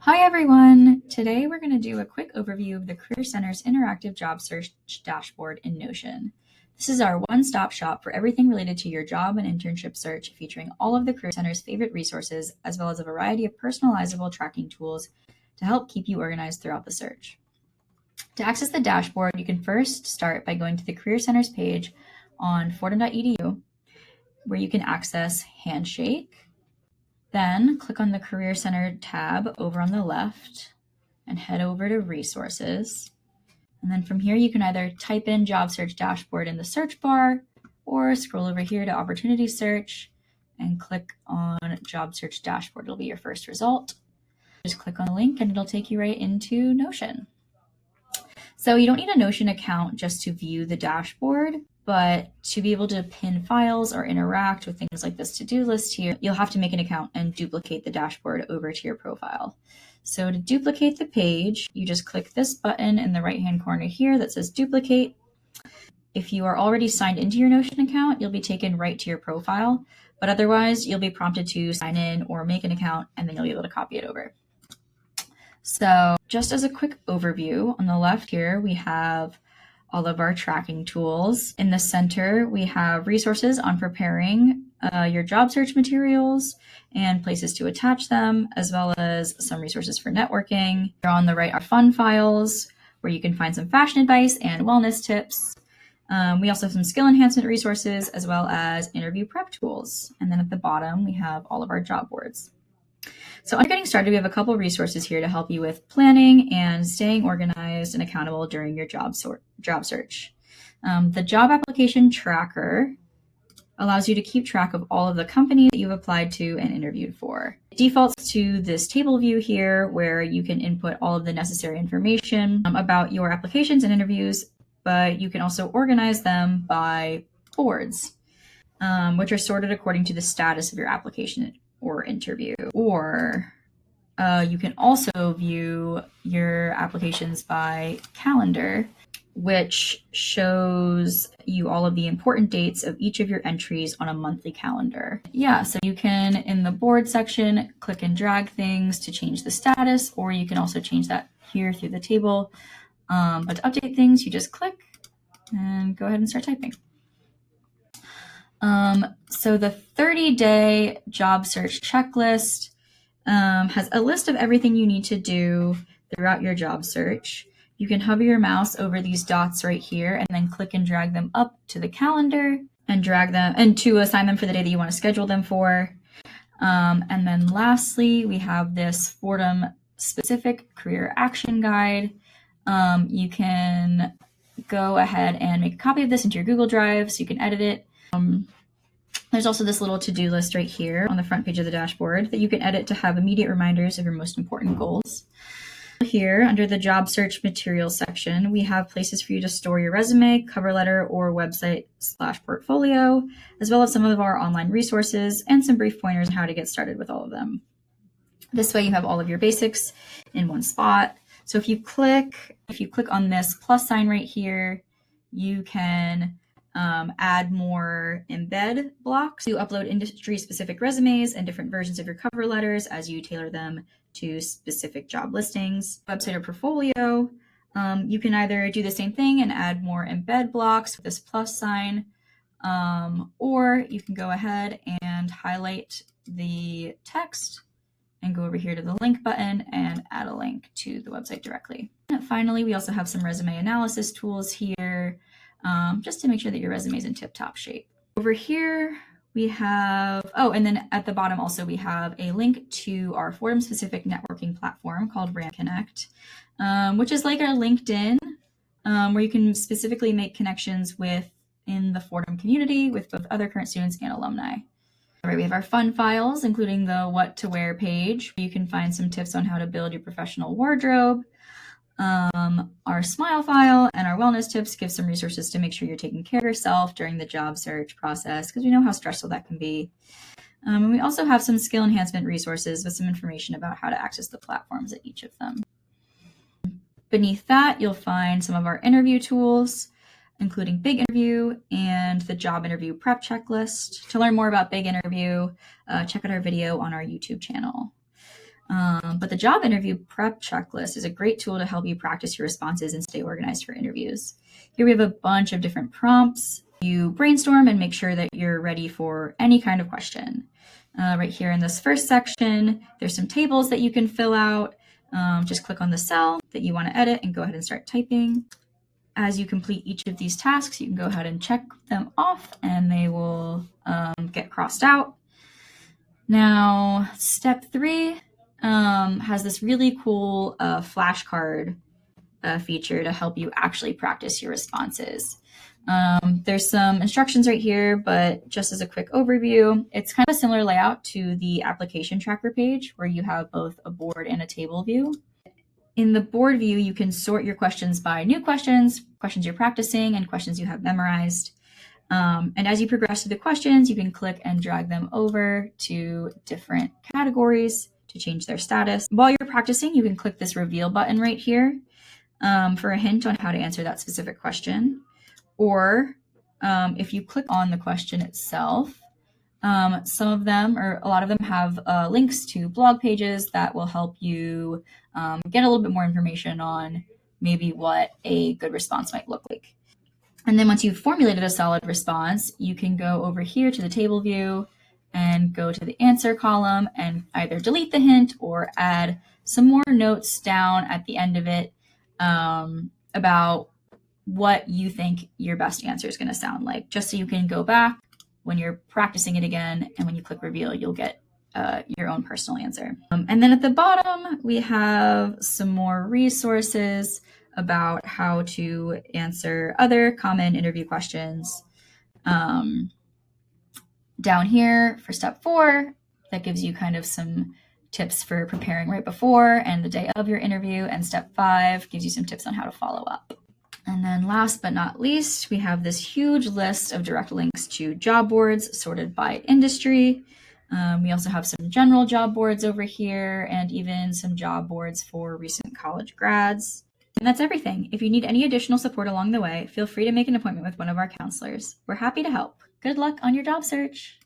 Hi everyone! Today we're going to do a quick overview of the Career Center's interactive job search dashboard in Notion. This is our one-stop shop for everything related to your job and internship search, featuring all of the Career Center's favorite resources, as well as a variety of personalizable tracking tools to help keep you organized throughout the search. To access the dashboard, you can first start by going to the Career Center's page on fordham.edu, where you can access Handshake. Then click on the Career Center tab over on the left and head over to Resources. And then from here, you can either type in Job Search Dashboard in the search bar or scroll over here to Opportunity Search and click on Job Search Dashboard. It'll be your first result. Just click on the link and it'll take you right into Notion. So you don't need a Notion account just to view the dashboard, but to be able to pin files or interact with things like this to-do list here, you'll have to make an account and duplicate the dashboard over to your profile. So to duplicate the page, you just click this button in the right-hand corner here that says Duplicate. If you are already signed into your Notion account, you'll be taken right to your profile, but otherwise you'll be prompted to sign in or make an account, and then you'll be able to copy it over. So just as a quick overview, on the left here, we have all of our tracking tools. In the center, we have resources on preparing your job search materials and places to attach them, as well as some resources for networking. Here on the right are fun files, where you can find some fashion advice and wellness tips. We also have some skill enhancement resources, as well as interview prep tools. And then at the bottom, we have all of our job boards. So under getting started, we have a couple resources here to help you with planning and staying organized and accountable during your job search. The job application tracker allows you to keep track of all of the companies that you've applied to and interviewed for. It defaults to this table view here where you can input all of the necessary information about your applications and interviews, but you can also organize them by boards, which are sorted according to the status of your application or interview. Or you can also view your applications by calendar, which shows you all of the important dates of each of your entries on a monthly calendar. Yeah, so you can, in the board section, click and drag things to change the status, or you can also change that here through the table. But to update things, you just click and go ahead and start typing. So the 30-day job search checklist has a list of everything you need to do throughout your job search. You can hover your mouse over these dots right here and then click and drag them up to the calendar and drag them and to assign them for the day that you want to schedule them for. And then lastly, we have this Fordham specific career action guide. You can go ahead and make a copy of this into your Google Drive so you can edit it. There's also this little to-do list right here on the front page of the dashboard that you can edit to have immediate reminders of your most important goals. Here, under the job search materials section, we have places for you to store your resume, cover letter, or website/portfolio, as well as some of our online resources and some brief pointers on how to get started with all of them. This way you have all of your basics in one spot. So if you click on this plus sign right here, you can add more embed blocks. You upload industry-specific resumes and different versions of your cover letters as you tailor them to specific job listings. Website or portfolio, you can either do the same thing and add more embed blocks with this plus sign, or you can go ahead and highlight the text and go over here to the link button and add a link to the website directly. And finally, we also have some resume analysis tools here, just to make sure that your resume is in tip-top shape. Over here, we have, and then at the bottom also we have a link to our Fordham-specific networking platform called Brand Connect, which is like a LinkedIn, where you can specifically make connections in the Fordham community with both other current students and alumni. All right, we have our fun files, including the what to wear page. You can find some tips on how to build your professional wardrobe. Our smile file and our wellness tips give some resources to make sure you're taking care of yourself during the job search process, because we know how stressful that can be. And we also have some skill enhancement resources with some information about how to access the platforms at each of them. Beneath that, you'll find some of our interview tools, including Big Interview and the job interview prep checklist. To learn more about Big Interview, check out our video on our YouTube channel. But the job interview prep checklist is a great tool to help you practice your responses and stay organized for interviews. Here we have a bunch of different prompts. You brainstorm and make sure that you're ready for any kind of question. Right here in this first section, there's some tables that you can fill out. Just click on the cell that you want to edit and go ahead and start typing. As you complete each of these tasks, you can go ahead and check them off and they will get crossed out. Now, step 3 has this really cool flashcard feature to help you actually practice your responses. There's some instructions right here, but just as a quick overview, it's kind of a similar layout to the application tracker page where you have both a board and a table view. In the board view, you can sort your questions by new questions, questions you're practicing, and questions you have memorized. And as you progress through the questions, you can click and drag them over to different categories to change their status. While you're practicing, you can click this reveal button right here for a hint on how to answer that specific question. Or if you click on the question itself, some of them, or a lot of them, have links to blog pages that will help you get a little bit more information on maybe what a good response might look like. And then once you've formulated a solid response, you can go over here to the table view and go to the answer column and either delete the hint or add some more notes down at the end of it about what you think your best answer is going to sound like, just so you can go back when you're practicing it again, and when you click reveal, you'll get your own personal answer. And then at the bottom, we have some more resources about how to answer other common interview questions. Down here for step 4, that gives you kind of some tips for preparing right before and the day of your interview. And step 5 gives you some tips on how to follow up. And then last but not least, we have this huge list of direct links to job boards sorted by industry. We also have some general job boards over here and even some job boards for recent college grads. And that's everything. If you need any additional support along the way, feel free to make an appointment with one of our counselors. We're happy to help. Good luck on your job search.